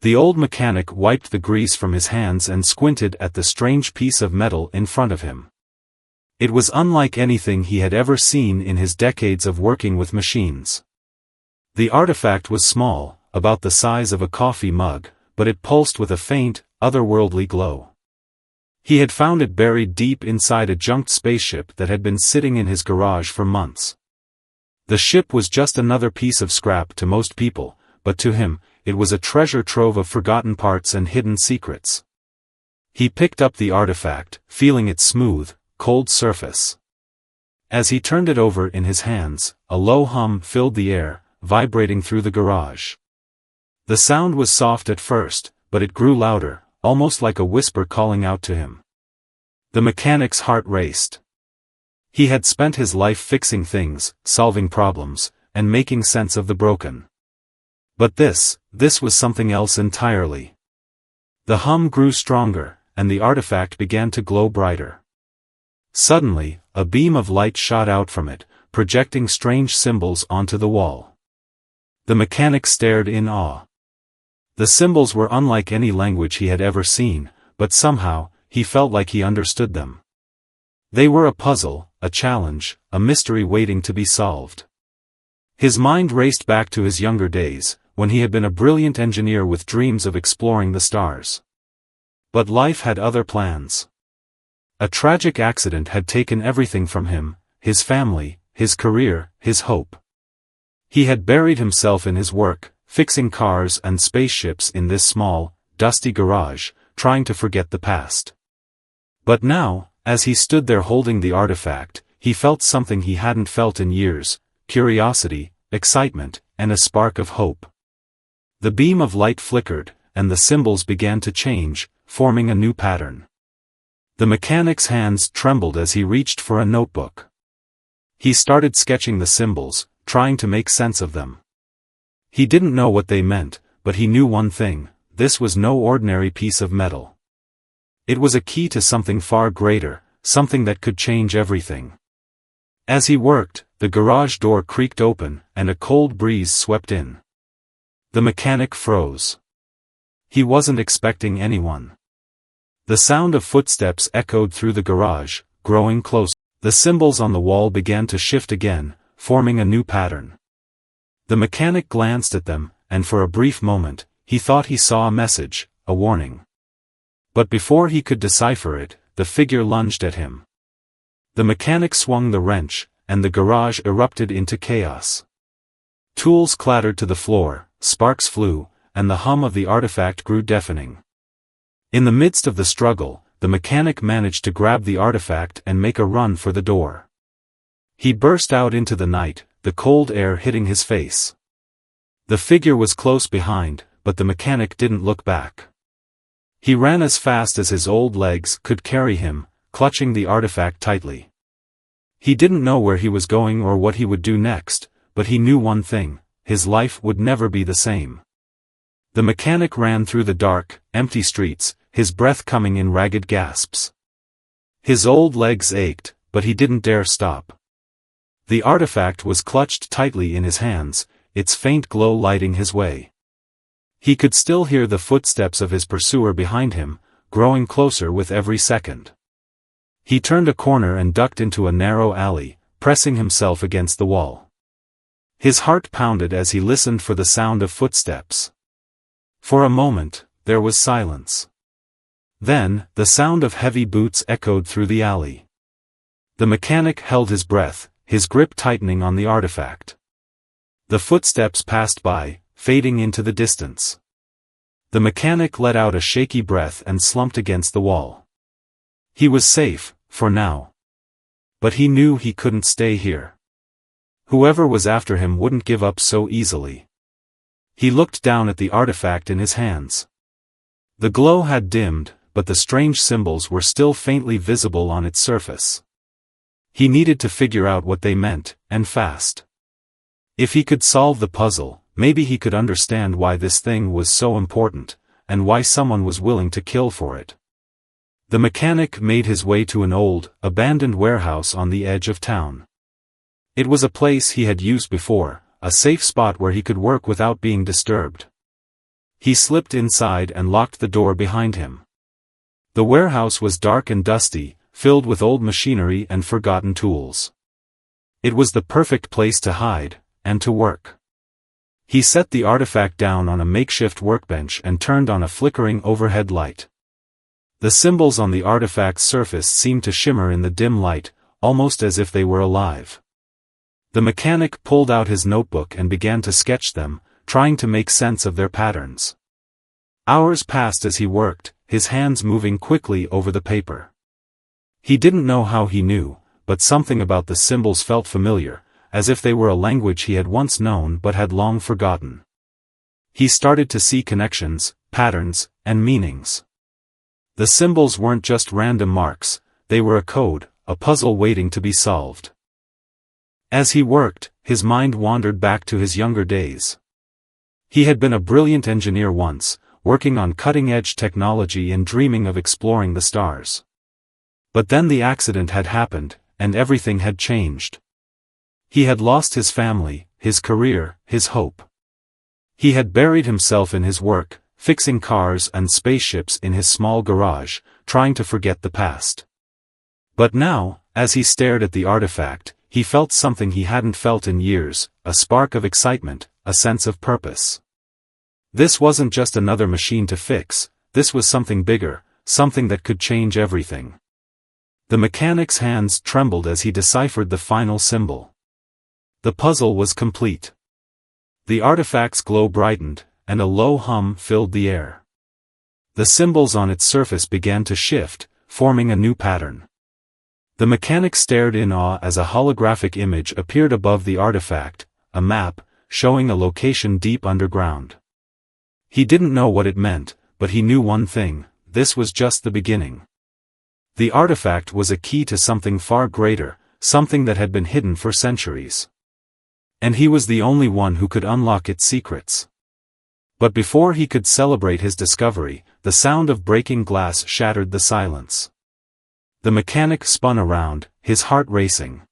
The old mechanic wiped the grease from his hands and squinted at the strange piece of metal in front of him. It was unlike anything he had ever seen in his decades of working with machines. The artifact was small, about the size of a coffee mug, but it pulsed with a faint, otherworldly glow. He had found it buried deep inside a junked spaceship that had been sitting in his garage for months. The ship was just another piece of scrap to most people, but to him, it was a treasure trove of forgotten parts and hidden secrets. He picked up the artifact, feeling its smooth, cold surface. As he turned it over in his hands, a low hum filled the air, vibrating through the garage. The sound was soft at first, but it grew louder, almost like a whisper calling out to him. The mechanic's heart raced. He had spent his life fixing things, solving problems, and making sense of the broken. But this was something else entirely. The hum grew stronger, and the artifact began to glow brighter. Suddenly, a beam of light shot out from it, projecting strange symbols onto the wall. The mechanic stared in awe. The symbols were unlike any language he had ever seen, but somehow, he felt like he understood them. They were a puzzle, a challenge, a mystery waiting to be solved. His mind raced back to his younger days, when he had been a brilliant engineer with dreams of exploring the stars. But life had other plans. A tragic accident had taken everything from him, his family, his career, his hope. He had buried himself in his work, fixing cars and spaceships in this small, dusty garage, trying to forget the past. But now, as he stood there holding the artifact, he felt something he hadn't felt in years: curiosity, excitement, and a spark of hope. The beam of light flickered, and the symbols began to change, forming a new pattern. The mechanic's hands trembled as he reached for a notebook. He started sketching the symbols, trying to make sense of them. He didn't know what they meant, but he knew one thing: this was no ordinary piece of metal. It was a key to something far greater, something that could change everything. As he worked, the garage door creaked open, and a cold breeze swept in. The mechanic froze. He wasn't expecting anyone. The sound of footsteps echoed through the garage, growing closer. The symbols on the wall began to shift again, forming a new pattern. The mechanic glanced at them, and for a brief moment, he thought he saw a message, a warning. But before he could decipher it, the figure lunged at him. The mechanic swung the wrench, and the garage erupted into chaos. Tools clattered to the floor, sparks flew, and the hum of the artifact grew deafening. In the midst of the struggle, the mechanic managed to grab the artifact and make a run for the door. He burst out into the night, the cold air hitting his face. The figure was close behind, but the mechanic didn't look back. He ran as fast as his old legs could carry him, clutching the artifact tightly. He didn't know where he was going or what he would do next, but he knew one thing: his life would never be the same. The mechanic ran through the dark, empty streets, his breath coming in ragged gasps. His old legs ached, but he didn't dare stop. The artifact was clutched tightly in his hands, its faint glow lighting his way. He could still hear the footsteps of his pursuer behind him, growing closer with every second. He turned a corner and ducked into a narrow alley, pressing himself against the wall. His heart pounded as he listened for the sound of footsteps. For a moment, there was silence. Then, the sound of heavy boots echoed through the alley. The mechanic held his breath, his grip tightening on the artifact. The footsteps passed by, fading into the distance. The mechanic let out a shaky breath and slumped against the wall. He was safe, for now. But he knew he couldn't stay here. Whoever was after him wouldn't give up so easily. He looked down at the artifact in his hands. The glow had dimmed, but the strange symbols were still faintly visible on its surface. He needed to figure out what they meant, and fast. If he could solve the puzzle, maybe he could understand why this thing was so important, and why someone was willing to kill for it. The mechanic made his way to an old, abandoned warehouse on the edge of town. It was a place he had used before, a safe spot where he could work without being disturbed. He slipped inside and locked the door behind him. The warehouse was dark and dusty, filled with old machinery and forgotten tools. It was the perfect place to hide, and to work. He set the artifact down on a makeshift workbench and turned on a flickering overhead light. The symbols on the artifact's surface seemed to shimmer in the dim light, almost as if they were alive. The mechanic pulled out his notebook and began to sketch them, trying to make sense of their patterns. Hours passed as he worked, his hands moving quickly over the paper. He didn't know how he knew, but something about the symbols felt familiar, as if they were a language he had once known but had long forgotten. He started to see connections, patterns, and meanings. The symbols weren't just random marks, they were a code, a puzzle waiting to be solved. As he worked, his mind wandered back to his younger days. He had been a brilliant engineer once, working on cutting-edge technology and dreaming of exploring the stars. But then the accident had happened, and everything had changed. He had lost his family, his career, his hope. He had buried himself in his work, fixing cars and spaceships in his small garage, trying to forget the past. But now, as he stared at the artifact, he felt something he hadn't felt in years, a spark of excitement, a sense of purpose. This wasn't just another machine to fix, this was something bigger, something that could change everything. The mechanic's hands trembled as he deciphered the final symbol. The puzzle was complete. The artifact's glow brightened, and a low hum filled the air. The symbols on its surface began to shift, forming a new pattern. The mechanic stared in awe as a holographic image appeared above the artifact, a map, showing a location deep underground. He didn't know what it meant, but he knew one thing: this was just the beginning. The artifact was a key to something far greater, something that had been hidden for centuries. And he was the only one who could unlock its secrets. But before he could celebrate his discovery, the sound of breaking glass shattered the silence. The mechanic spun around, his heart racing.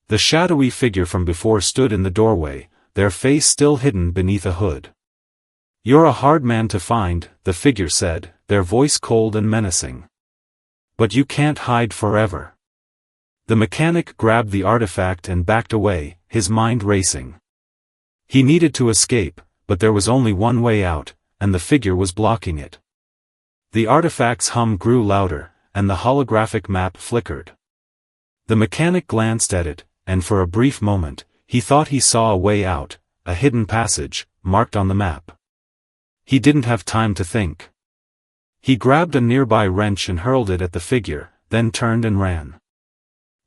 The shadowy figure from before stood in the doorway, their face still hidden beneath a hood. "You're a hard man to find," the figure said, their voice cold and menacing. "But you can't hide forever." The mechanic grabbed the artifact and backed away, his mind racing. He needed to escape, but there was only one way out, and the figure was blocking it. The artifact's hum grew louder, and the holographic map flickered. The mechanic glanced at it, and for a brief moment, he thought he saw a way out, a hidden passage, marked on the map. He didn't have time to think. He grabbed a nearby wrench and hurled it at the figure, then turned and ran.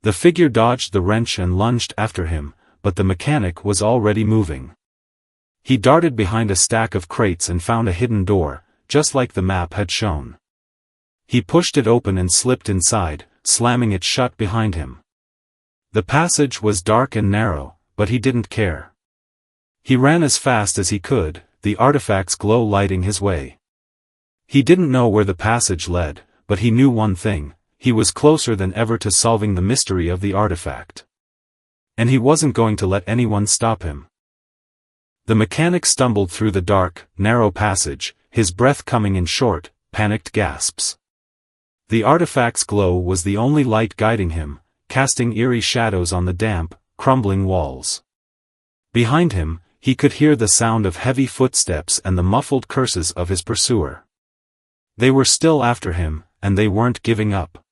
The figure dodged the wrench and lunged after him, but the mechanic was already moving. He darted behind a stack of crates and found a hidden door, just like the map had shown. He pushed it open and slipped inside, slamming it shut behind him. The passage was dark and narrow, but he didn't care. He ran as fast as he could, the artifact's glow lighting his way. He didn't know where the passage led, but he knew one thing: he was closer than ever to solving the mystery of the artifact. And he wasn't going to let anyone stop him. The mechanic stumbled through the dark, narrow passage, his breath coming in short, panicked gasps. The artifact's glow was the only light guiding him, casting eerie shadows on the damp, crumbling walls. Behind him, he could hear the sound of heavy footsteps and the muffled curses of his pursuer. They were still after him, and they weren't giving up.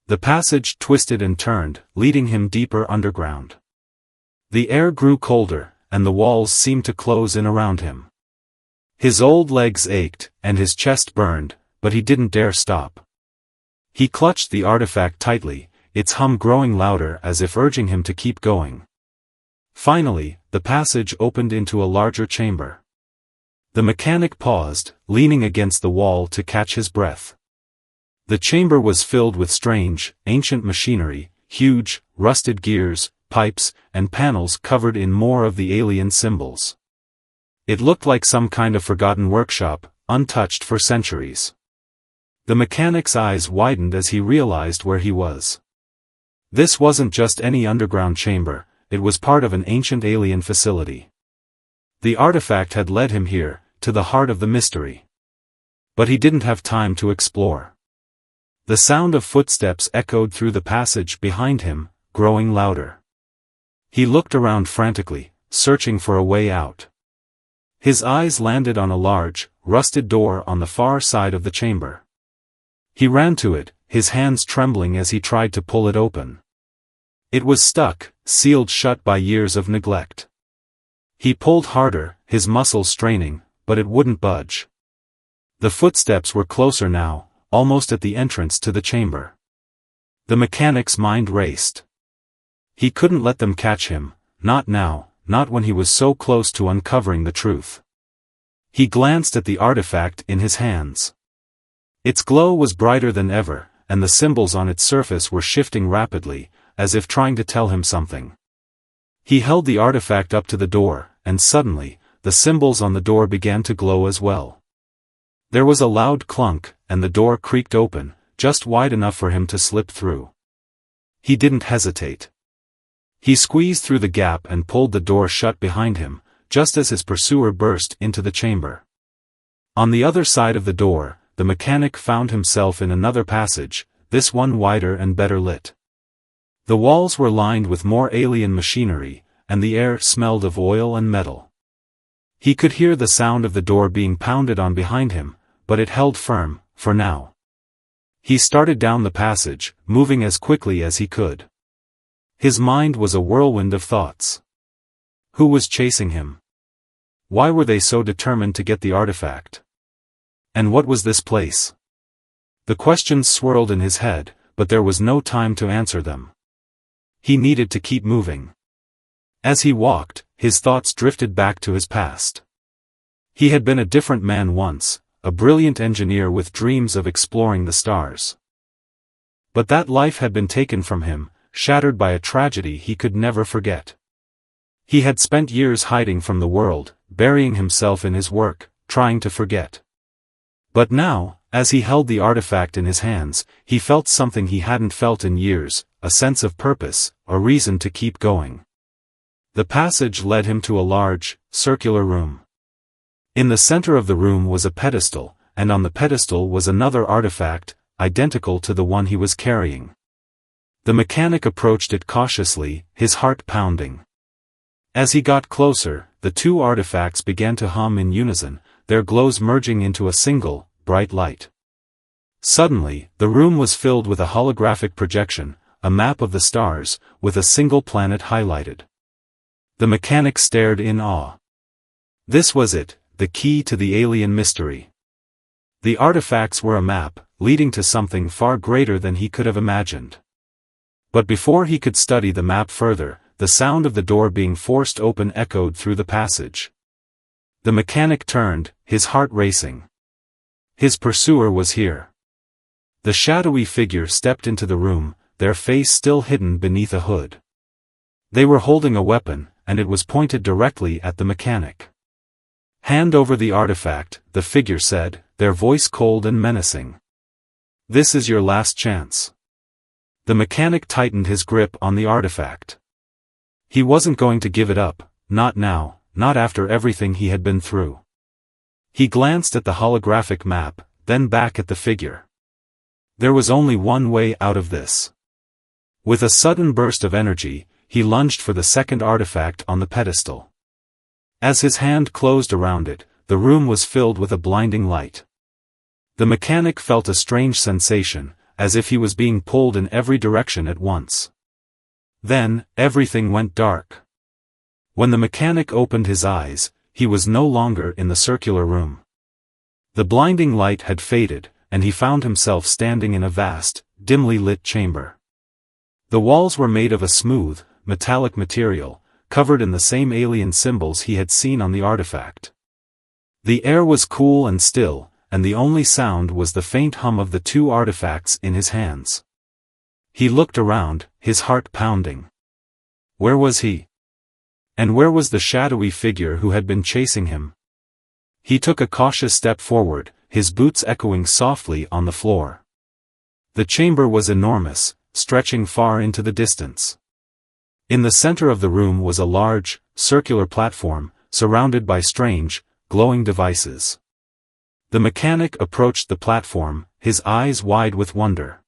The passage twisted and turned, leading him deeper underground. The air grew colder, and the walls seemed to close in around him. His old legs ached, and his chest burned, but he didn't dare stop. He clutched the artifact tightly, its hum growing louder as if urging him to keep going. Finally, the passage opened into a larger chamber. The mechanic paused, leaning against the wall to catch his breath. The chamber was filled with strange, ancient machinery, huge, rusted gears, pipes, and panels covered in more of the alien symbols. It looked like some kind of forgotten workshop, untouched for centuries. The mechanic's eyes widened as he realized where he was. This wasn't just any underground chamber, it was part of an ancient alien facility. The artifact had led him here, to the heart of the mystery. But he didn't have time to explore. The sound of footsteps echoed through the passage behind him, growing louder. He looked around frantically, searching for a way out. His eyes landed on a large, rusted door on the far side of the chamber. He ran to it, his hands trembling as he tried to pull it open. It was stuck, sealed shut by years of neglect. He pulled harder, his muscles straining, but it wouldn't budge. The footsteps were closer now, almost at the entrance to the chamber. The mechanic's mind raced. He couldn't let them catch him, not now, not when he was so close to uncovering the truth. He glanced at the artifact in his hands. Its glow was brighter than ever, and the symbols on its surface were shifting rapidly, as if trying to tell him something. He held the artifact up to the door, and suddenly, the symbols on the door began to glow as well. There was a loud clunk, and the door creaked open, just wide enough for him to slip through. He didn't hesitate. He squeezed through the gap and pulled the door shut behind him, just as his pursuer burst into the chamber. On the other side of the door, the mechanic found himself in another passage, this one wider and better lit. The walls were lined with more alien machinery, and the air smelled of oil and metal. He could hear the sound of the door being pounded on behind him, but it held firm, for now. He started down the passage, moving as quickly as he could. His mind was a whirlwind of thoughts. Who was chasing him? Why were they so determined to get the artifact? And what was this place? The questions swirled in his head, but there was no time to answer them. He needed to keep moving. As he walked, his thoughts drifted back to his past. He had been a different man once, a brilliant engineer with dreams of exploring the stars. But that life had been taken from him, shattered by a tragedy he could never forget. He had spent years hiding from the world, burying himself in his work, trying to forget. But now, as he held the artifact in his hands, he felt something he hadn't felt in years, a sense of purpose, a reason to keep going. The passage led him to a large, circular room. In the center of the room was a pedestal, and on the pedestal was another artifact, identical to the one he was carrying. The mechanic approached it cautiously, his heart pounding. As he got closer, the two artifacts began to hum in unison, their glows merging into a single, bright light. Suddenly, the room was filled with a holographic projection, a map of the stars, with a single planet highlighted. The mechanic stared in awe. This was it, the key to the alien mystery. The artifacts were a map, leading to something far greater than he could have imagined. But before he could study the map further, the sound of the door being forced open echoed through the passage. The mechanic turned, his heart racing. His pursuer was here. The shadowy figure stepped into the room, their face still hidden beneath a hood. They were holding a weapon, and it was pointed directly at the mechanic. "Hand over the artifact," the figure said, their voice cold and menacing. "This is your last chance." The mechanic tightened his grip on the artifact. He wasn't going to give it up, not now, not after everything he had been through. He glanced at the holographic map, then back at the figure. There was only one way out of this. With a sudden burst of energy, he lunged for the second artifact on the pedestal. As his hand closed around it, the room was filled with a blinding light. The mechanic felt a strange sensation, as if he was being pulled in every direction at once. Then, everything went dark. When the mechanic opened his eyes, he was no longer in the circular room. The blinding light had faded, and he found himself standing in a vast, dimly lit chamber. The walls were made of a smooth, metallic material, covered in the same alien symbols he had seen on the artifact. The air was cool and still, and the only sound was the faint hum of the two artifacts in his hands. He looked around, his heart pounding. Where was he? And where was the shadowy figure who had been chasing him? He took a cautious step forward, his boots echoing softly on the floor. The chamber was enormous, stretching far into the distance. In the center of the room was a large, circular platform, surrounded by strange, glowing devices. The mechanic approached the platform, his eyes wide with wonder.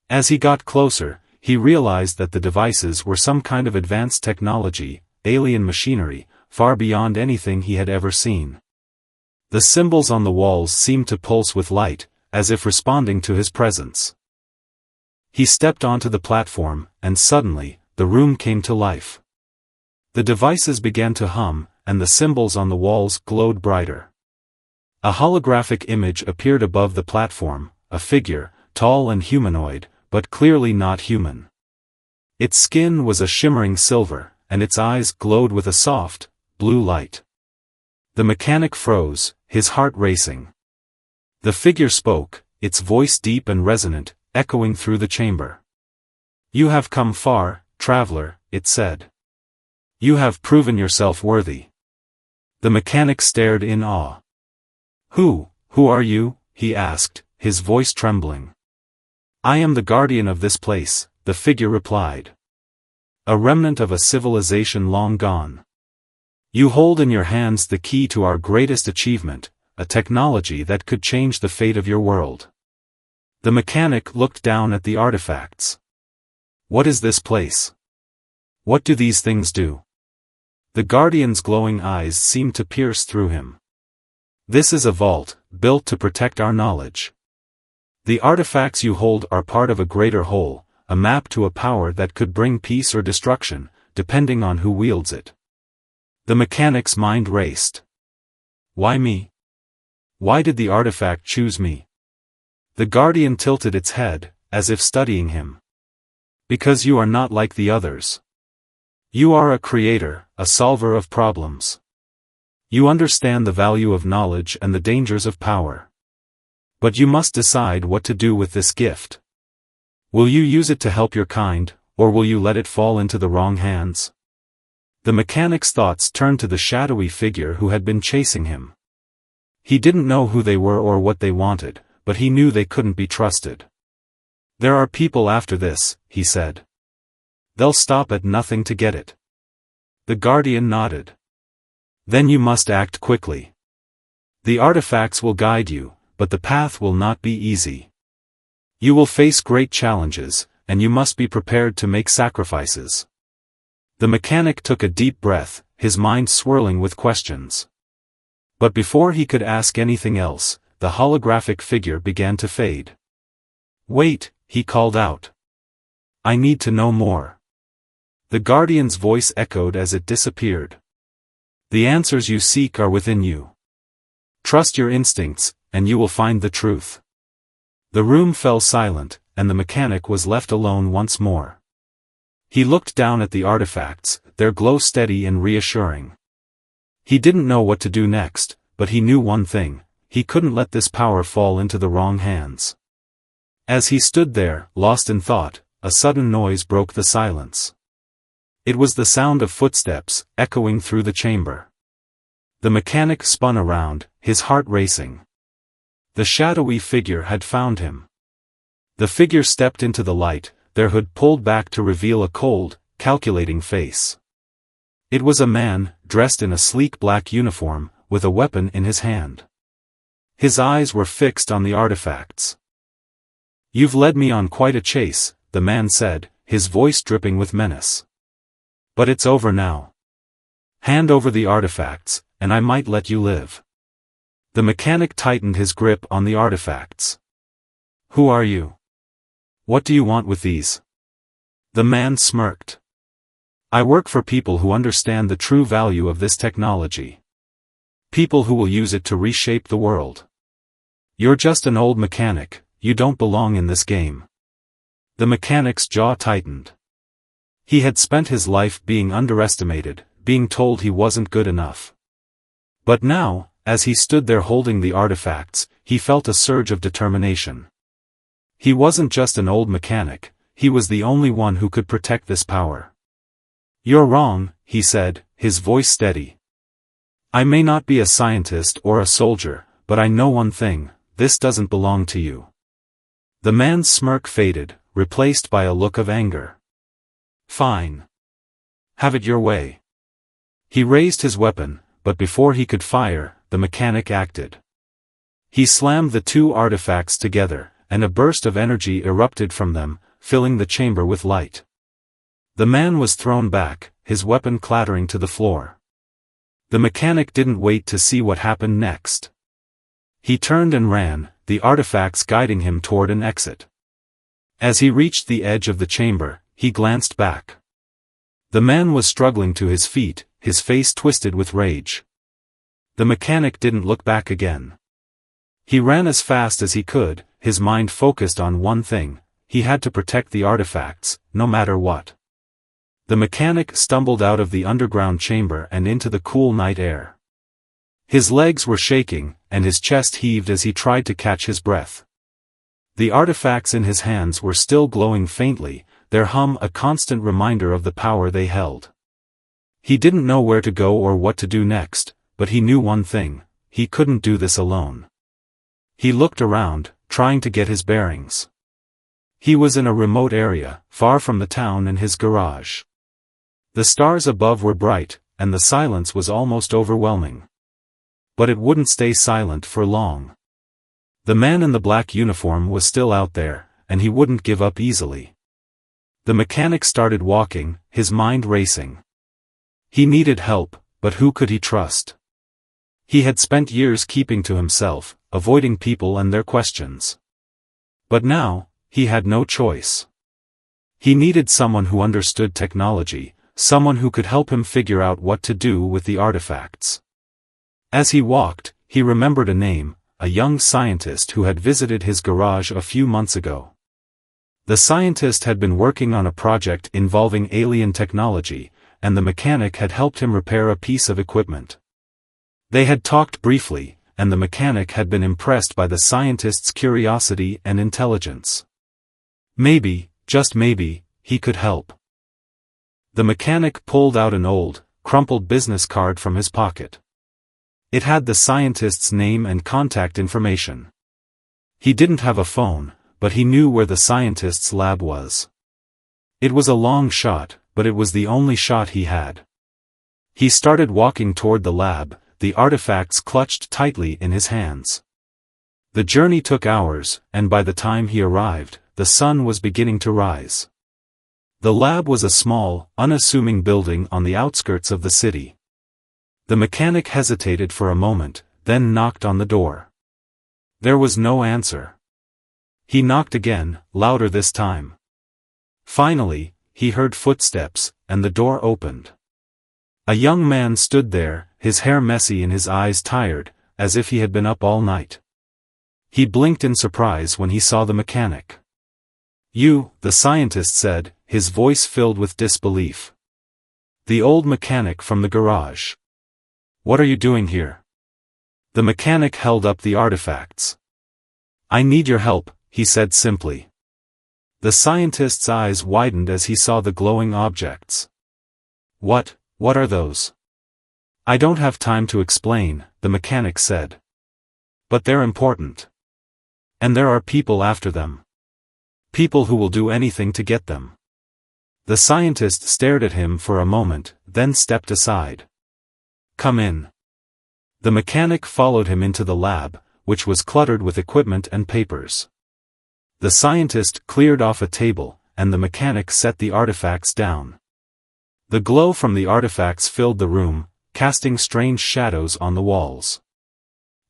As he got closer, he realized that the devices were some kind of advanced technology, alien machinery, far beyond anything he had ever seen. The symbols on the walls seemed to pulse with light, as if responding to his presence. He stepped onto the platform, and suddenly, the room came to life. The devices began to hum, and the symbols on the walls glowed brighter. A holographic image appeared above the platform, a figure, tall and humanoid, but clearly not human. Its skin was a shimmering silver, and its eyes glowed with a soft, blue light. The mechanic froze, his heart racing. The figure spoke, its voice deep and resonant, echoing through the chamber. "You have come far, traveler," it said. "You have proven yourself worthy." The mechanic stared in awe. Who are you?" he asked, his voice trembling. "I am the guardian of this place," the figure replied. "A remnant of a civilization long gone. You hold in your hands the key to our greatest achievement, a technology that could change the fate of your world." The mechanic looked down at the artifacts. "What is this place? What do these things do?" The guardian's glowing eyes seemed to pierce through him. "This is a vault, built to protect our knowledge. The artifacts you hold are part of a greater whole, a map to a power that could bring peace or destruction, depending on who wields it." The mechanic's mind raced. Why me? Why did the artifact choose me? The guardian tilted its head, as if studying him. "Because you are not like the others. You are a creator, a solver of problems. You understand the value of knowledge and the dangers of power. But you must decide what to do with this gift. Will you use it to help your kind, or will you let it fall into the wrong hands?" The mechanic's thoughts turned to the shadowy figure who had been chasing him. He didn't know who they were or what they wanted, but he knew they couldn't be trusted. "There are people after this," he said. "They'll stop at nothing to get it." The guardian nodded. "Then you must act quickly. The artifacts will guide you, but the path will not be easy. You will face great challenges, and you must be prepared to make sacrifices." The mechanic took a deep breath, his mind swirling with questions. But before he could ask anything else, the holographic figure began to fade. "Wait," he called out. "I need to know more." The guardian's voice echoed as it disappeared. "The answers you seek are within you. Trust your instincts, and you will find the truth." The room fell silent, and the mechanic was left alone once more. He looked down at the artifacts, their glow steady and reassuring. He didn't know what to do next, but he knew one thing: he couldn't let this power fall into the wrong hands. As he stood there, lost in thought, a sudden noise broke the silence. It was the sound of footsteps, echoing through the chamber. The mechanic spun around, his heart racing. The shadowy figure had found him. The figure stepped into the light, their hood pulled back to reveal a cold, calculating face. It was a man, dressed in a sleek black uniform, with a weapon in his hand. His eyes were fixed on the artifacts. "You've led me on quite a chase," the man said, his voice dripping with menace. "But it's over now. Hand over the artifacts, and I might let you live." The mechanic tightened his grip on the artifacts. "Who are you? What do you want with these?" The man smirked. "I work for people who understand the true value of this technology. People who will use it to reshape the world. You're just an old mechanic, you don't belong in this game." The mechanic's jaw tightened. He had spent his life being underestimated, being told he wasn't good enough. But now, as he stood there holding the artifacts, he felt a surge of determination. He wasn't just an old mechanic, he was the only one who could protect this power. "You're wrong," he said, his voice steady. "I may not be a scientist or a soldier, but I know one thing: this doesn't belong to you." The man's smirk faded, replaced by a look of anger. "Fine. Have it your way." He raised his weapon, but before he could fire, the mechanic acted. He slammed the two artifacts together, and a burst of energy erupted from them, filling the chamber with light. The man was thrown back, his weapon clattering to the floor. The mechanic didn't wait to see what happened next. He turned and ran, the artifacts guiding him toward an exit. As he reached the edge of the chamber, he glanced back. The man was struggling to his feet, his face twisted with rage. The mechanic didn't look back again. He ran as fast as he could, his mind focused on one thing: he had to protect the artifacts, no matter what. The mechanic stumbled out of the underground chamber and into the cool night air. His legs were shaking, and his chest heaved as he tried to catch his breath. The artifacts in his hands were still glowing faintly, their hum a constant reminder of the power they held. He didn't know where to go or what to do next, but he knew one thing: he couldn't do this alone. He looked around, trying to get his bearings. He was in a remote area, far from the town and his garage. The stars above were bright, and the silence was almost overwhelming. But it wouldn't stay silent for long. The man in the black uniform was still out there, and he wouldn't give up easily. The mechanic started walking, his mind racing. He needed help, but who could he trust? He had spent years keeping to himself, avoiding people and their questions. But now, he had no choice. He needed someone who understood technology, someone who could help him figure out what to do with the artifacts. As he walked, he remembered a name, a young scientist who had visited his garage a few months ago. The scientist had been working on a project involving alien technology, and the mechanic had helped him repair a piece of equipment. They had talked briefly, and the mechanic had been impressed by the scientist's curiosity and intelligence. Maybe, just maybe, he could help. The mechanic pulled out an old, crumpled business card from his pocket. It had the scientist's name and contact information. He didn't have a phone, but he knew where the scientist's lab was. It was a long shot, but it was the only shot he had. He started walking toward the lab, the artifacts clutched tightly in his hands. The journey took hours, and by the time he arrived, the sun was beginning to rise. The lab was a small, unassuming building on the outskirts of the city. The mechanic hesitated for a moment, then knocked on the door. There was no answer. He knocked again, louder this time. Finally, he heard footsteps, and the door opened. A young man stood there, his hair messy and his eyes tired, as if he had been up all night. He blinked in surprise when he saw the mechanic. "You," the scientist said, his voice filled with disbelief. "The old mechanic from the garage. What are you doing here?" The mechanic held up the artifacts. "I need your help," he said simply. The scientist's eyes widened as he saw the glowing objects. What are those?" "I don't have time to explain," the mechanic said. "But they're important. And there are people after them. People who will do anything to get them." The scientist stared at him for a moment, then stepped aside. "Come in." The mechanic followed him into the lab, which was cluttered with equipment and papers. The scientist cleared off a table, and the mechanic set the artifacts down. The glow from the artifacts filled the room, casting strange shadows on the walls.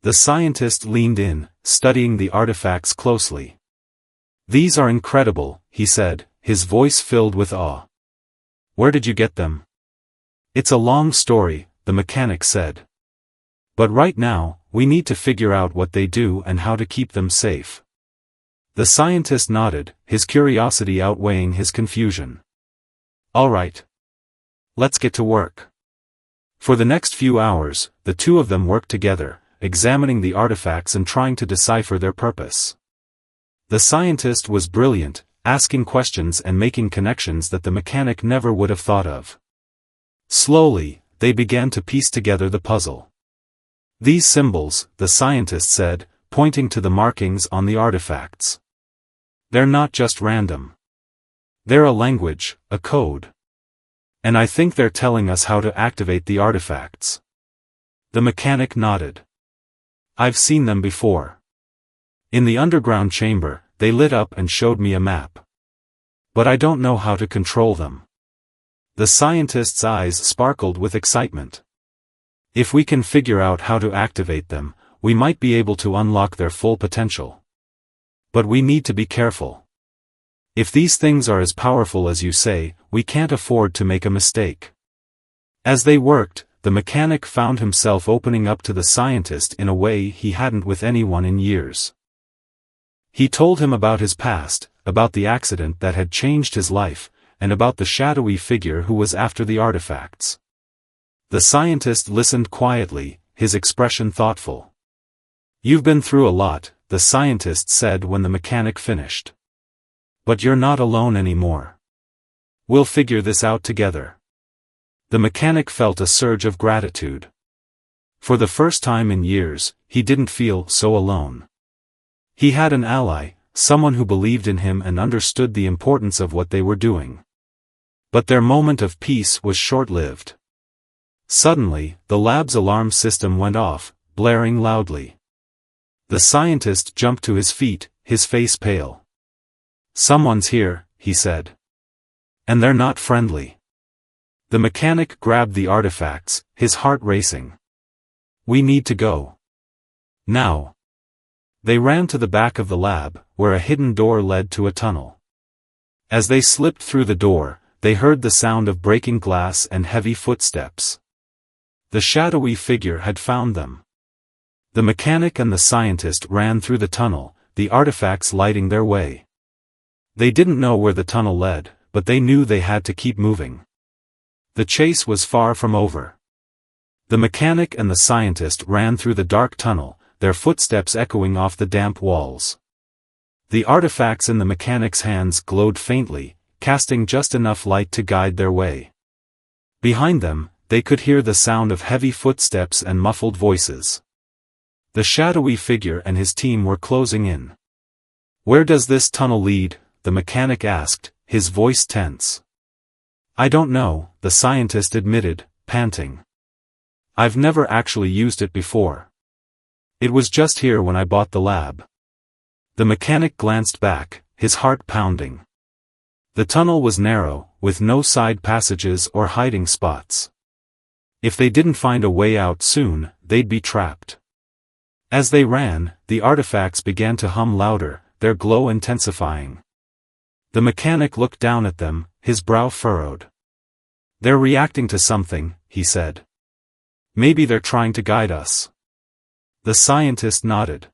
The scientist leaned in, studying the artifacts closely. "These are incredible," he said, his voice filled with awe. "Where did you get them?" "It's a long story," the mechanic said. "But right now, we need to figure out what they do and how to keep them safe." The scientist nodded, his curiosity outweighing his confusion. "All right. Let's get to work." For the next few hours, the two of them worked together, examining the artifacts and trying to decipher their purpose. The scientist was brilliant, asking questions and making connections that the mechanic never would have thought of. Slowly, they began to piece together the puzzle. "These symbols," the scientist said, pointing to the markings on the artifacts. "They're not just random. They're a language, a code. And I think they're telling us how to activate the artifacts." The mechanic nodded. I've seen them before. In the underground chamber, they lit up and showed me a map. But I don't know how to control them. The scientist's eyes sparkled with excitement. If we can figure out how to activate them, we might be able to unlock their full potential. But we need to be careful. If these things are as powerful as you say, we can't afford to make a mistake. As they worked, the mechanic found himself opening up to the scientist in a way he hadn't with anyone in years. He told him about his past, about the accident that had changed his life, and about the shadowy figure who was after the artifacts. The scientist listened quietly, his expression thoughtful. "You've been through a lot," the scientist said when the mechanic finished. "But you're not alone anymore. We'll figure this out together." The mechanic felt a surge of gratitude. For the first time in years, he didn't feel so alone. He had an ally, someone who believed in him and understood the importance of what they were doing. But their moment of peace was short-lived. Suddenly, the lab's alarm system went off, blaring loudly. The scientist jumped to his feet, his face pale. "Someone's here," he said. "And they're not friendly." The mechanic grabbed the artifacts, his heart racing. "We need to go. Now." They ran to the back of the lab, where a hidden door led to a tunnel. As they slipped through the door, they heard the sound of breaking glass and heavy footsteps. The shadowy figure had found them. The mechanic and the scientist ran through the tunnel, the artifacts lighting their way. They didn't know where the tunnel led, but they knew they had to keep moving. The chase was far from over. The mechanic and the scientist ran through the dark tunnel, their footsteps echoing off the damp walls. The artifacts in the mechanic's hands glowed faintly, casting just enough light to guide their way. Behind them, they could hear the sound of heavy footsteps and muffled voices. The shadowy figure and his team were closing in. "Where does this tunnel lead?" the mechanic asked, his voice tense. "I don't know," the scientist admitted, panting. "I've never actually used it before. It was just here when I bought the lab." The mechanic glanced back, his heart pounding. The tunnel was narrow, with no side passages or hiding spots. If they didn't find a way out soon, they'd be trapped. As they ran, the artifacts began to hum louder, their glow intensifying. The mechanic looked down at them, his brow furrowed. "They're reacting to something," he said. "Maybe they're trying to guide us." The scientist nodded.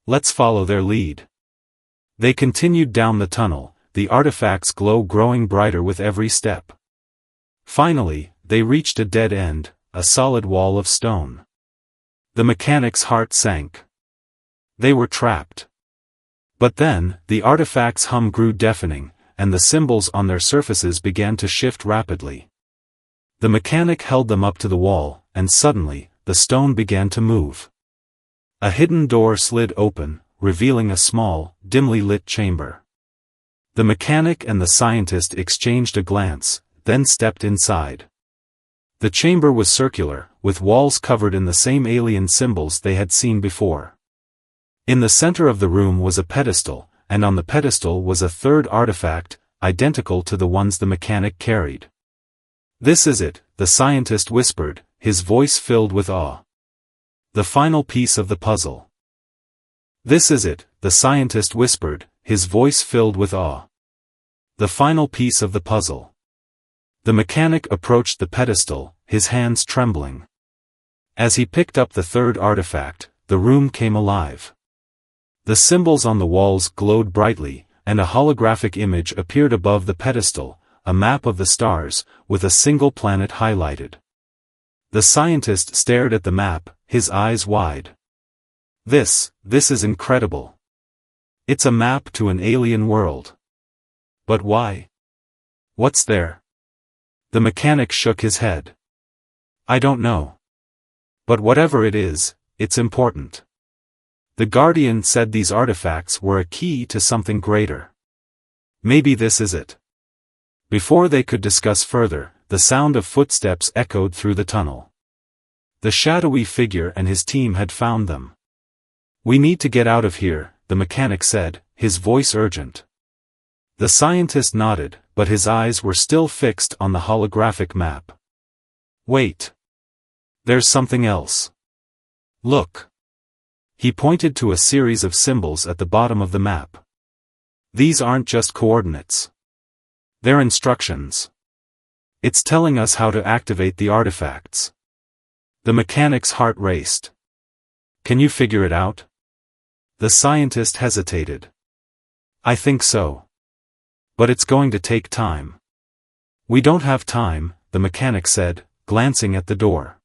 "Let's follow their lead." They continued down the tunnel, the artifacts' glow growing brighter with every step. Finally, they reached a dead end, a solid wall of stone. The mechanic's heart sank. They were trapped. But then, the artifacts' hum grew deafening, and the symbols on their surfaces began to shift rapidly. The mechanic held them up to the wall, and suddenly, the stone began to move. A hidden door slid open, revealing a small, dimly lit chamber. The mechanic and the scientist exchanged a glance, then stepped inside. The chamber was circular, with walls covered in the same alien symbols they had seen before. In the center of the room was a pedestal, and on the pedestal was a third artifact, identical to the ones the mechanic carried. "This is it," the scientist whispered, his voice filled with awe. "The final piece of the puzzle." "This is it," the scientist whispered, his voice filled with awe. "The final piece of the puzzle." The mechanic approached the pedestal, his hands trembling. As he picked up the third artifact, the room came alive. The symbols on the walls glowed brightly, and a holographic image appeared above the pedestal, a map of the stars, with a single planet highlighted. The scientist stared at the map, his eyes wide. This is incredible. It's a map to an alien world. But why? What's there? The mechanic shook his head. "I don't know. But whatever it is, it's important. The Guardian said these artifacts were a key to something greater. Maybe this is it." Before they could discuss further, the sound of footsteps echoed through the tunnel. The shadowy figure and his team had found them. "We need to get out of here," the mechanic said, his voice urgent. The scientist nodded, but his eyes were still fixed on the holographic map. "Wait. There's something else. Look." He pointed to a series of symbols at the bottom of the map. "These aren't just coordinates. They're instructions. It's telling us how to activate the artifacts." The mechanic's heart raced. "Can you figure it out?" The scientist hesitated. "I think so. But it's going to take time." "We don't have time," the mechanic said, glancing at the door.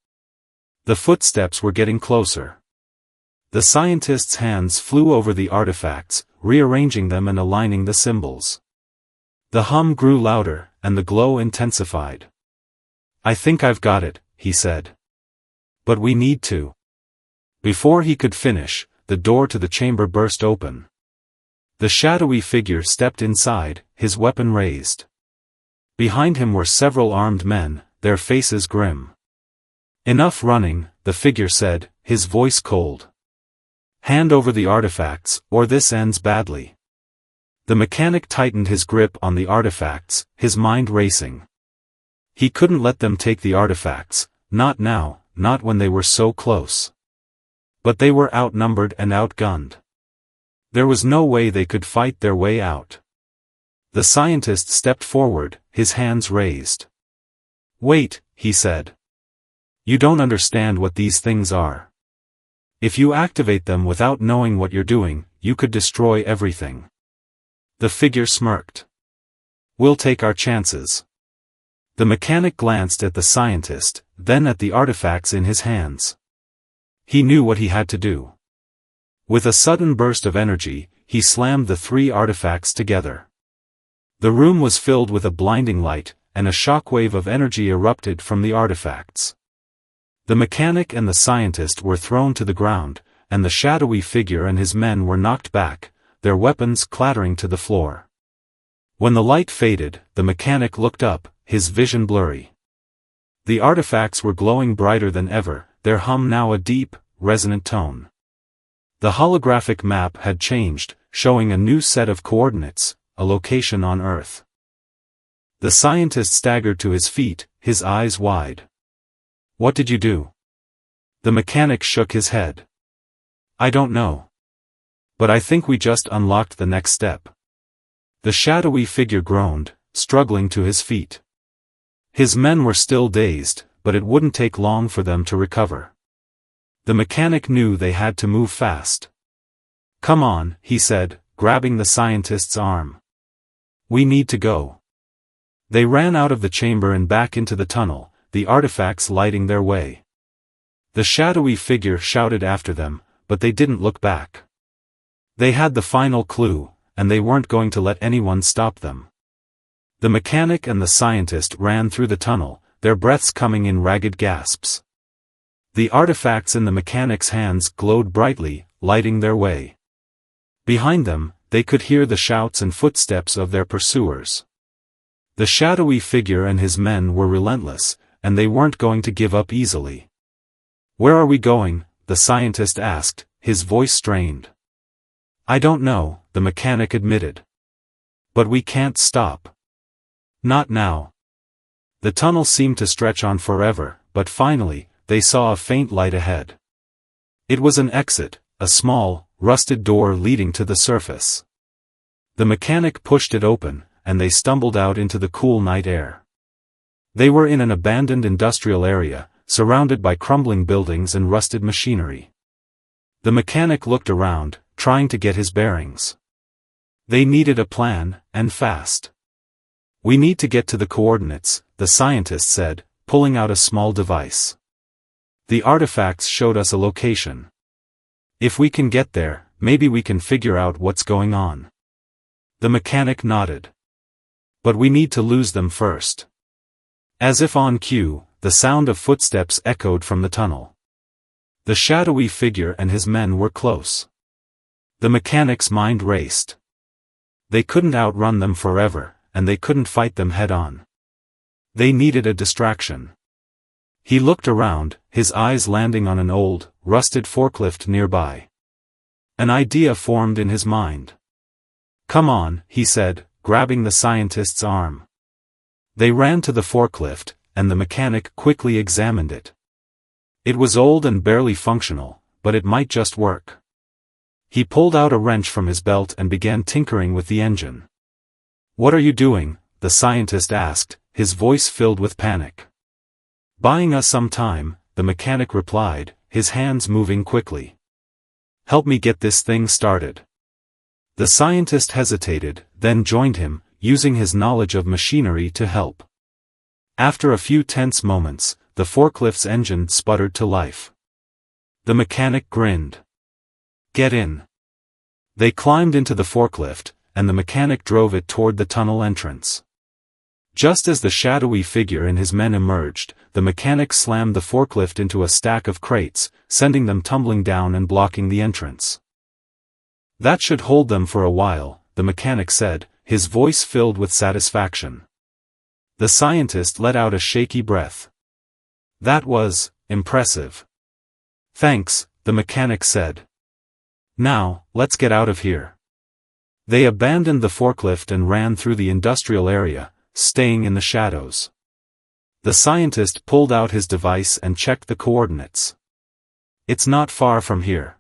The footsteps were getting closer. The scientist's hands flew over the artifacts, rearranging them and aligning the symbols. The hum grew louder, and the glow intensified. "I think I've got it," he said. "But we need to." Before he could finish, the door to the chamber burst open. The shadowy figure stepped inside, his weapon raised. Behind him were several armed men, their faces grim. "Enough running," the figure said, his voice cold. "Hand over the artifacts, or this ends badly." The mechanic tightened his grip on the artifacts, his mind racing. He couldn't let them take the artifacts, not now, not when they were so close. But they were outnumbered and outgunned. There was no way they could fight their way out. The scientist stepped forward, his hands raised. "Wait," he said. "You don't understand what these things are. If you activate them without knowing what you're doing, you could destroy everything." The figure smirked. "We'll take our chances." The mechanic glanced at the scientist, then at the artifacts in his hands. He knew what he had to do. With a sudden burst of energy, he slammed the 3 artifacts together. The room was filled with a blinding light, and a shockwave of energy erupted from the artifacts. The mechanic and the scientist were thrown to the ground, and the shadowy figure and his men were knocked back, their weapons clattering to the floor. When the light faded, the mechanic looked up, his vision blurry. The artifacts were glowing brighter than ever, their hum now a deep, resonant tone. The holographic map had changed, showing a new set of coordinates, a location on Earth. The scientist staggered to his feet, his eyes wide. "What did you do?" The mechanic shook his head. "I don't know. But I think we just unlocked the next step." The shadowy figure groaned, struggling to his feet. His men were still dazed, but it wouldn't take long for them to recover. The mechanic knew they had to move fast. "Come on," he said, grabbing the scientist's arm. "We need to go." They ran out of the chamber and back into the tunnel, the artifacts lighting their way. The shadowy figure shouted after them, but they didn't look back. They had the final clue, and they weren't going to let anyone stop them. The mechanic and the scientist ran through the tunnel, their breaths coming in ragged gasps. The artifacts in the mechanic's hands glowed brightly, lighting their way. Behind them, they could hear the shouts and footsteps of their pursuers. The shadowy figure and his men were relentless, and they weren't going to give up easily. "Where are we going?" the scientist asked, his voice strained. "I don't know," the mechanic admitted. "But we can't stop. Not now." The tunnel seemed to stretch on forever, but finally, they saw a faint light ahead. It was an exit, a small, rusted door leading to the surface. The mechanic pushed it open, and they stumbled out into the cool night air. They were in an abandoned industrial area, surrounded by crumbling buildings and rusted machinery. The mechanic looked around, trying to get his bearings. They needed a plan, and fast. "We need to get to the coordinates," the scientist said, pulling out a small device. "The artifacts showed us a location. If we can get there, maybe we can figure out what's going on." The mechanic nodded. "But we need to lose them first." As if on cue, the sound of footsteps echoed from the tunnel. The shadowy figure and his men were close. The mechanic's mind raced. They couldn't outrun them forever, and they couldn't fight them head-on. They needed a distraction. He looked around, his eyes landing on an old, rusted forklift nearby. An idea formed in his mind. "Come on," he said, grabbing the scientist's arm. They ran to the forklift, and the mechanic quickly examined it. It was old and barely functional, but it might just work. He pulled out a wrench from his belt and began tinkering with the engine. "What are you doing?" the scientist asked, his voice filled with panic. "Buying us some time," the mechanic replied, his hands moving quickly. "Help me get this thing started." The scientist hesitated, then joined him, using his knowledge of machinery to help. After a few tense moments, the forklift's engine sputtered to life. The mechanic grinned. "Get in." They climbed into the forklift, and the mechanic drove it toward the tunnel entrance. Just as the shadowy figure and his men emerged, the mechanic slammed the forklift into a stack of crates, sending them tumbling down and blocking the entrance. "That should hold them for a while," the mechanic said, his voice filled with satisfaction. The scientist let out a shaky breath. "That was impressive." "Thanks," the mechanic said. "Now, let's get out of here." They abandoned the forklift and ran through the industrial area, staying in the shadows. The scientist pulled out his device and checked the coordinates. "It's not far from here.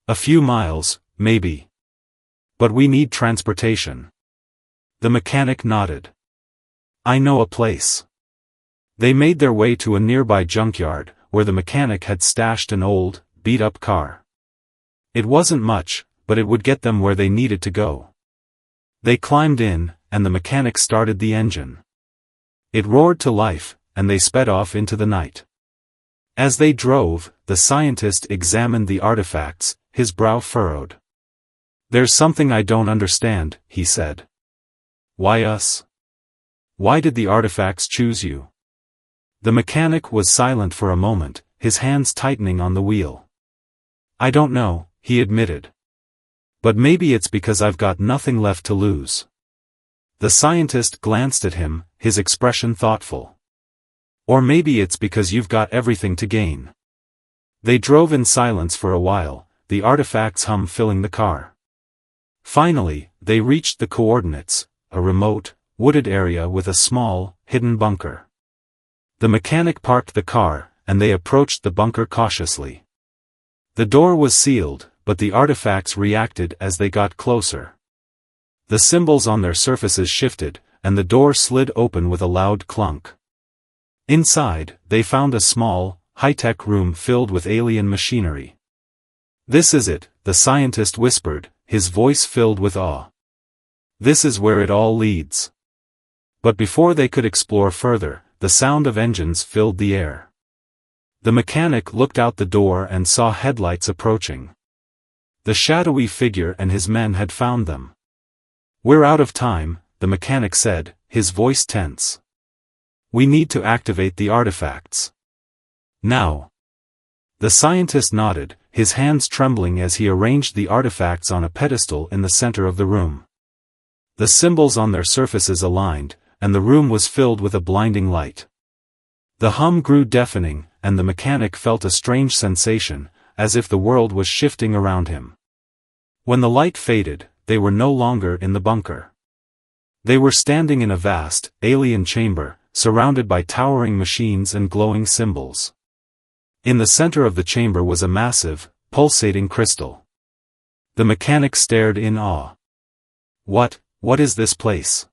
A few miles, maybe. But we need transportation." The mechanic nodded. "I know a place." They made their way to a nearby junkyard, where the mechanic had stashed an old, beat-up car. It wasn't much, but it would get them where they needed to go. They climbed in, and the mechanic started the engine. It roared to life, and they sped off into the night. As they drove, the scientist examined the artifacts, his brow furrowed. "There's something I don't understand," he said. "Why us? Why did the artifacts choose you?" The mechanic was silent for a moment, his hands tightening on the wheel. "I don't know," he admitted. "But maybe it's because I've got nothing left to lose." The scientist glanced at him, his expression thoughtful. "Or maybe it's because you've got everything to gain." They drove in silence for a while, the artifacts hum filling the car. Finally, they reached the coordinates, a remote, wooded area with a small, hidden bunker. The mechanic parked the car, and they approached the bunker cautiously. The door was sealed, but the artifacts reacted as they got closer. The symbols on their surfaces shifted, and the door slid open with a loud clunk. Inside, they found a small, high-tech room filled with alien machinery. "This is it," the scientist whispered, his voice filled with awe. "This is where it all leads." But before they could explore further, the sound of engines filled the air. The mechanic looked out the door and saw headlights approaching. The shadowy figure and his men had found them. "We're out of time," the mechanic said, his voice tense. "We need to activate the artifacts. Now." The scientist nodded, his hands trembling as he arranged the artifacts on a pedestal in the center of the room. The symbols on their surfaces aligned, and the room was filled with a blinding light. The hum grew deafening, and the mechanic felt a strange sensation, as if the world was shifting around him. When the light faded, they were no longer in the bunker. They were standing in a vast, alien chamber, surrounded by towering machines and glowing symbols. In the center of the chamber was a massive, pulsating crystal. The mechanic stared in awe. What is this place?"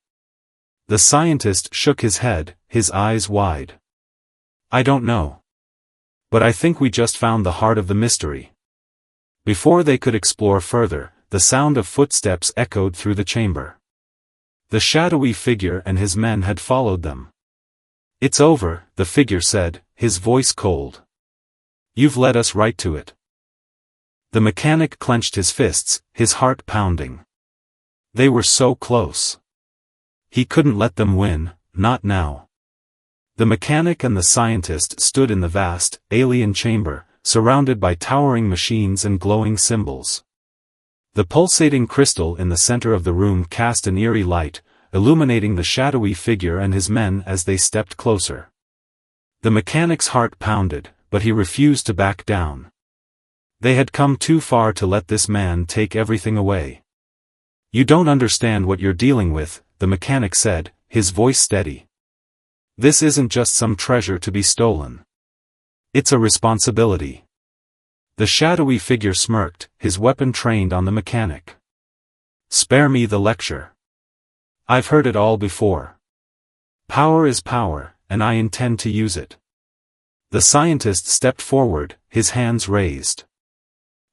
The scientist shook his head, his eyes wide. "I don't know. But I think we just found the heart of the mystery." Before they could explore further, the sound of footsteps echoed through the chamber. The shadowy figure and his men had followed them. "It's over," the figure said, his voice cold. "You've led us right to it." The mechanic clenched his fists, his heart pounding. They were so close. He couldn't let them win, not now. The mechanic and the scientist stood in the vast, alien chamber, surrounded by towering machines and glowing symbols. The pulsating crystal in the center of the room cast an eerie light, illuminating the shadowy figure and his men as they stepped closer. The mechanic's heart pounded, but he refused to back down. They had come too far to let this man take everything away. "You don't understand what you're dealing with," the mechanic said, his voice steady. "This isn't just some treasure to be stolen. It's a responsibility." The shadowy figure smirked, his weapon trained on the mechanic. "Spare me the lecture. I've heard it all before. Power is power, and I intend to use it." The scientist stepped forward, his hands raised.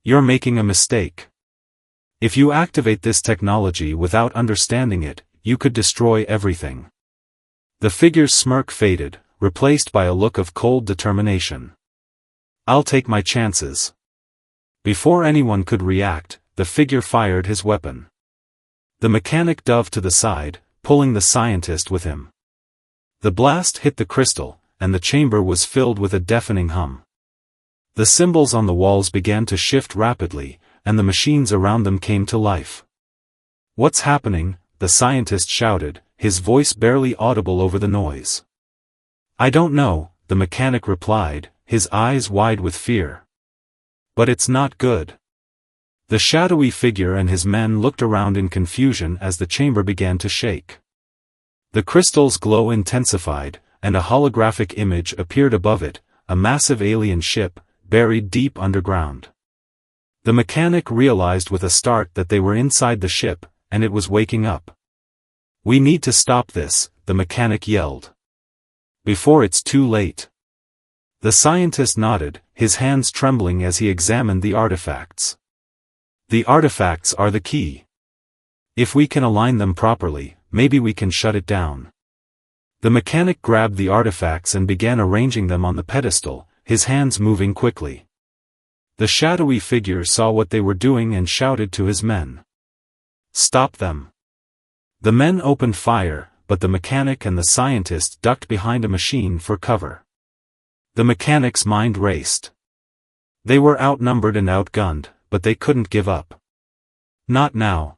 "You're making a mistake. If you activate this technology without understanding it, you could destroy everything." The figure's smirk faded, replaced by a look of cold determination. "I'll take my chances." Before anyone could react, the figure fired his weapon. The mechanic dove to the side, pulling the scientist with him. The blast hit the crystal, and the chamber was filled with a deafening hum. The symbols on the walls began to shift rapidly, and the machines around them came to life. "What's happening?" the scientist shouted, his voice barely audible over the noise. "I don't know," the mechanic replied, his eyes wide with fear. "But it's not good." The shadowy figure and his men looked around in confusion as the chamber began to shake. The crystal's glow intensified, and a holographic image appeared above it, a massive alien ship, buried deep underground. The mechanic realized with a start that they were inside the ship, and it was waking up. "We need to stop this," the mechanic yelled. "Before it's too late." The scientist nodded, his hands trembling as he examined the artifacts. "The artifacts are the key. If we can align them properly, maybe we can shut it down." The mechanic grabbed the artifacts and began arranging them on the pedestal, his hands moving quickly. The shadowy figure saw what they were doing and shouted to his men. "Stop them." The men opened fire, but the mechanic and the scientist ducked behind a machine for cover. The mechanic's mind raced. They were outnumbered and outgunned, but they couldn't give up. "Not now.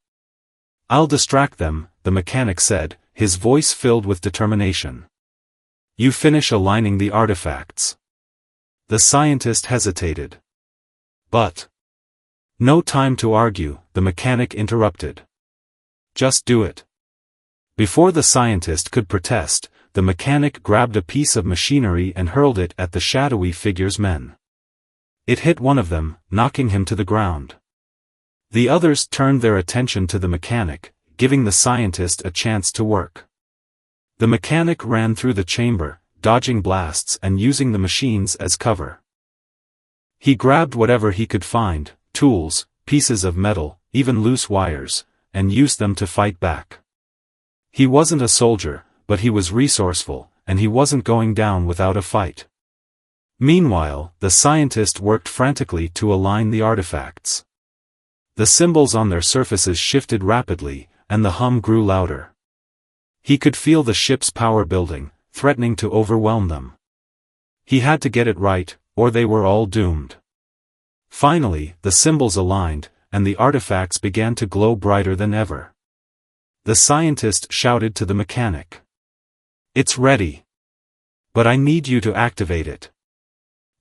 I'll distract them," the mechanic said, his voice filled with determination. "You finish aligning the artifacts." The scientist hesitated. "But..." "No time to argue," the mechanic interrupted. "Just do it." Before the scientist could protest, the mechanic grabbed a piece of machinery and hurled it at the shadowy figure's men. It hit one of them, knocking him to the ground. The others turned their attention to the mechanic, giving the scientist a chance to work. The mechanic ran through the chamber, dodging blasts and using the machines as cover. He grabbed whatever he could find, tools, pieces of metal, even loose wires, and used them to fight back. He wasn't a soldier, but he was resourceful, and he wasn't going down without a fight. Meanwhile, the scientist worked frantically to align the artifacts. The symbols on their surfaces shifted rapidly, and the hum grew louder. He could feel the ship's power building, threatening to overwhelm them. He had to get it right, or they were all doomed. Finally, the symbols aligned, and the artifacts began to glow brighter than ever. The scientist shouted to the mechanic. "It's ready. But I need you to activate it."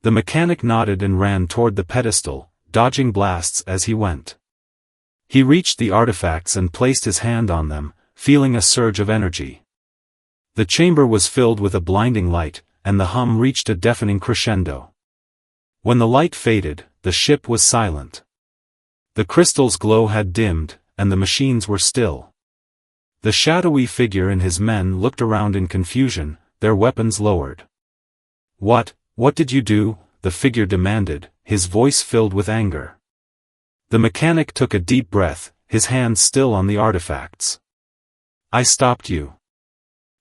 The mechanic nodded and ran toward the pedestal, dodging blasts as he went. He reached the artifacts and placed his hand on them, feeling a surge of energy. The chamber was filled with a blinding light, and the hum reached a deafening crescendo. When the light faded, the ship was silent. The crystal's glow had dimmed, and the machines were still. The shadowy figure and his men looked around in confusion, their weapons lowered. What did you do?" the figure demanded, his voice filled with anger. The mechanic took a deep breath, his hands still on the artifacts. "I stopped you.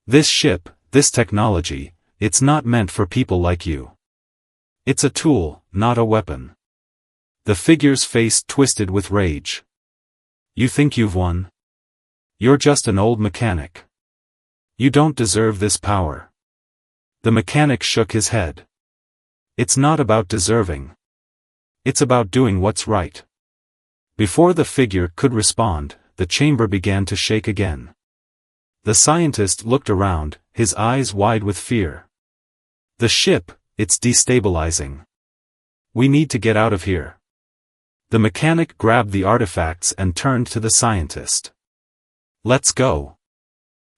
This ship, this technology, it's not meant for people like you. It's a tool, not a weapon." The figure's face twisted with rage. "You think you've won? You're just an old mechanic. You don't deserve this power." The mechanic shook his head. "It's not about deserving. It's about doing what's right." Before the figure could respond, the chamber began to shake again. The scientist looked around, his eyes wide with fear. The ship, it's destabilizing. We need to get out of here. The mechanic grabbed the artifacts and turned to the scientist. Let's go.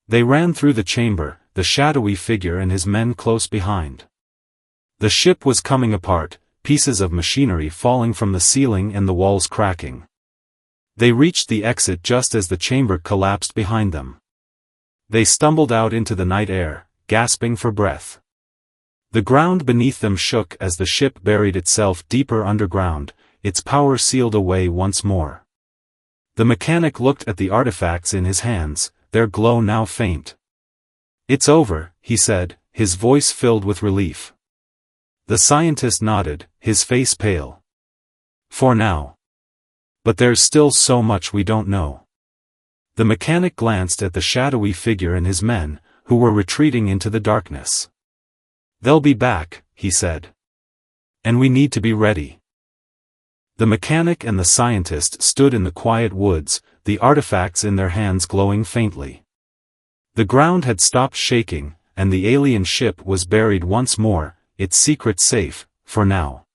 They ran through the chamber, the shadowy figure and his men close behind. The ship was coming apart, pieces of machinery falling from the ceiling and the walls cracking. They reached the exit just as the chamber collapsed behind them. They stumbled out into the night air, gasping for breath. The ground beneath them shook as the ship buried itself deeper underground, its power sealed away once more. The mechanic looked at the artifacts in his hands, their glow now faint. "It's over," he said, his voice filled with relief. The scientist nodded, his face pale. "For now. But there's still so much we don't know." The mechanic glanced at the shadowy figure and his men, who were retreating into the darkness. "They'll be back," he said. "And we need to be ready." The mechanic and the scientist stood in the quiet woods, the artifacts in their hands glowing faintly. The ground had stopped shaking, and the alien ship was buried once more, its secret safe, for now.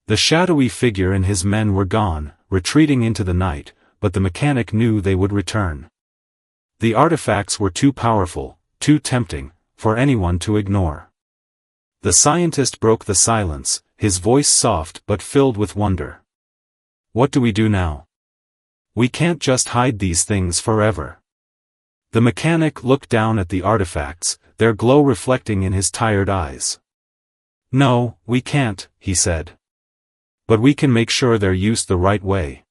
The shadowy figure and his men were gone, retreating into the night, but the mechanic knew they would return. The artifacts were too powerful, too tempting, for anyone to ignore. The scientist broke the silence, his voice soft but filled with wonder. "What do we do now? We can't just hide these things forever." The mechanic looked down at the artifacts, their glow reflecting in his tired eyes. "No, we can't," he said. "But we can make sure they're used the right way.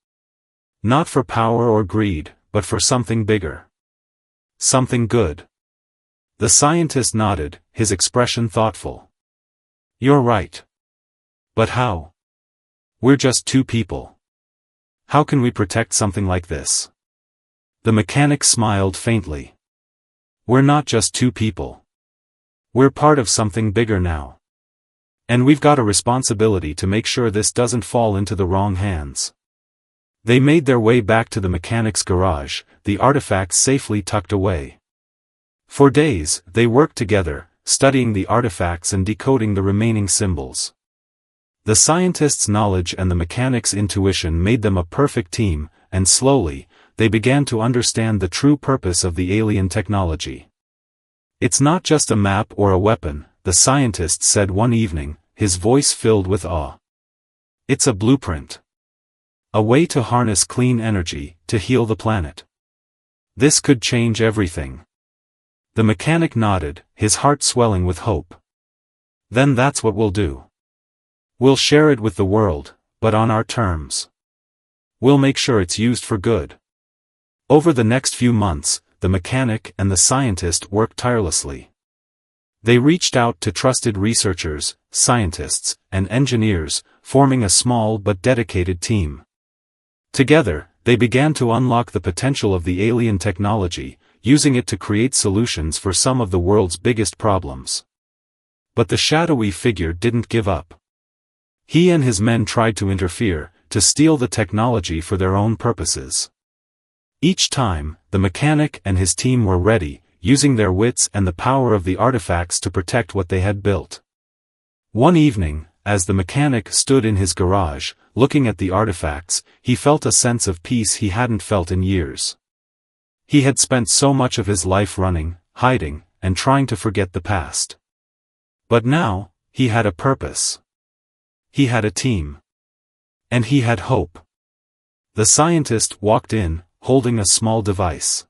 Not for power or greed, but for something bigger. Something good." The scientist nodded, his expression thoughtful. "You're right. But how? We're just two people. How can we protect something like this?" The mechanic smiled faintly. "We're not just two people. We're part of something bigger now. And we've got a responsibility to make sure this doesn't fall into the wrong hands." They made their way back to the mechanic's garage, the artifacts safely tucked away. For days, they worked together, studying the artifacts and decoding the remaining symbols. The scientist's knowledge and the mechanic's intuition made them a perfect team, and slowly, they began to understand the true purpose of the alien technology. "It's not just a map or a weapon," the scientist said one evening, his voice filled with awe. "It's a blueprint. A way to harness clean energy, to heal the planet. This could change everything." The mechanic nodded, his heart swelling with hope. "Then that's what we'll do. We'll share it with the world, but on our terms. We'll make sure it's used for good." Over the next few months, the mechanic and the scientist worked tirelessly. They reached out to trusted researchers, scientists, and engineers, forming a small but dedicated team. Together, they began to unlock the potential of the alien technology, using it to create solutions for some of the world's biggest problems. But the shadowy figure didn't give up. He and his men tried to interfere, to steal the technology for their own purposes. Each time, the mechanic and his team were ready, using their wits and the power of the artifacts to protect what they had built. One evening, as the mechanic stood in his garage, looking at the artifacts, he felt a sense of peace he hadn't felt in years. He had spent so much of his life running, hiding, and trying to forget the past. But now, he had a purpose. He had a team. And he had hope. The scientist walked in, holding a small device.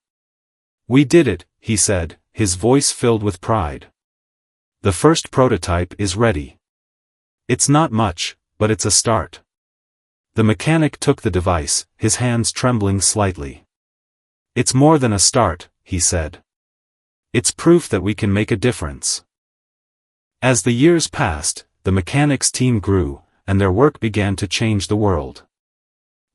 "We did it," he said, his voice filled with pride. "The first prototype is ready. It's not much, but it's a start." The mechanic took the device, his hands trembling slightly. "It's more than a start," he said. "It's proof that we can make a difference." As the years passed, the mechanics' team grew, and their work began to change the world.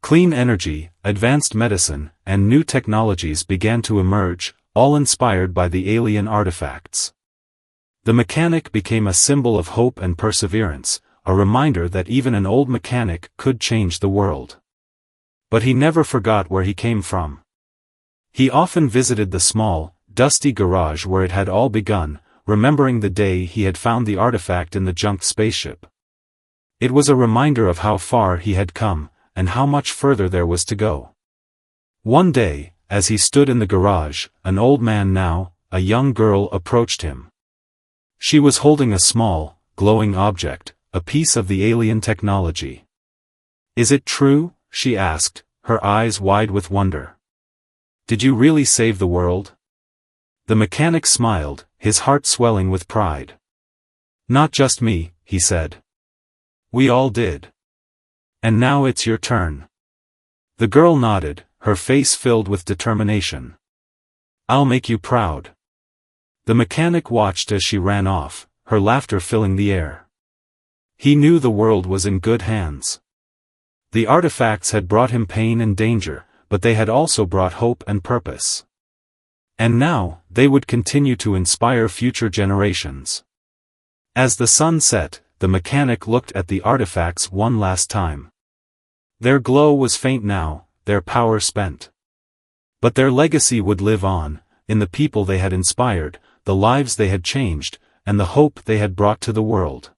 Clean energy, advanced medicine, and new technologies began to emerge, all inspired by the alien artifacts. The mechanic became a symbol of hope and perseverance, a reminder that even an old mechanic could change the world. But he never forgot where he came from. He often visited the small, dusty garage where it had all begun, remembering the day he had found the artifact in the junk spaceship. It was a reminder of how far he had come, and how much further there was to go. One day, as he stood in the garage, an old man now, a young girl approached him. She was holding a small, glowing object, a piece of the alien technology. "Is it true?" she asked, her eyes wide with wonder. "Did you really save the world?" The mechanic smiled, his heart swelling with pride. "Not just me," he said. "We all did. And now it's your turn." The girl nodded, her face filled with determination. "I'll make you proud." The mechanic watched as she ran off, her laughter filling the air. He knew the world was in good hands. The artifacts had brought him pain and danger, but they had also brought hope and purpose. And now, they would continue to inspire future generations. As the sun set, the mechanic looked at the artifacts one last time. Their glow was faint now, their power spent. But their legacy would live on, in the people they had inspired, the lives they had changed, and the hope they had brought to the world.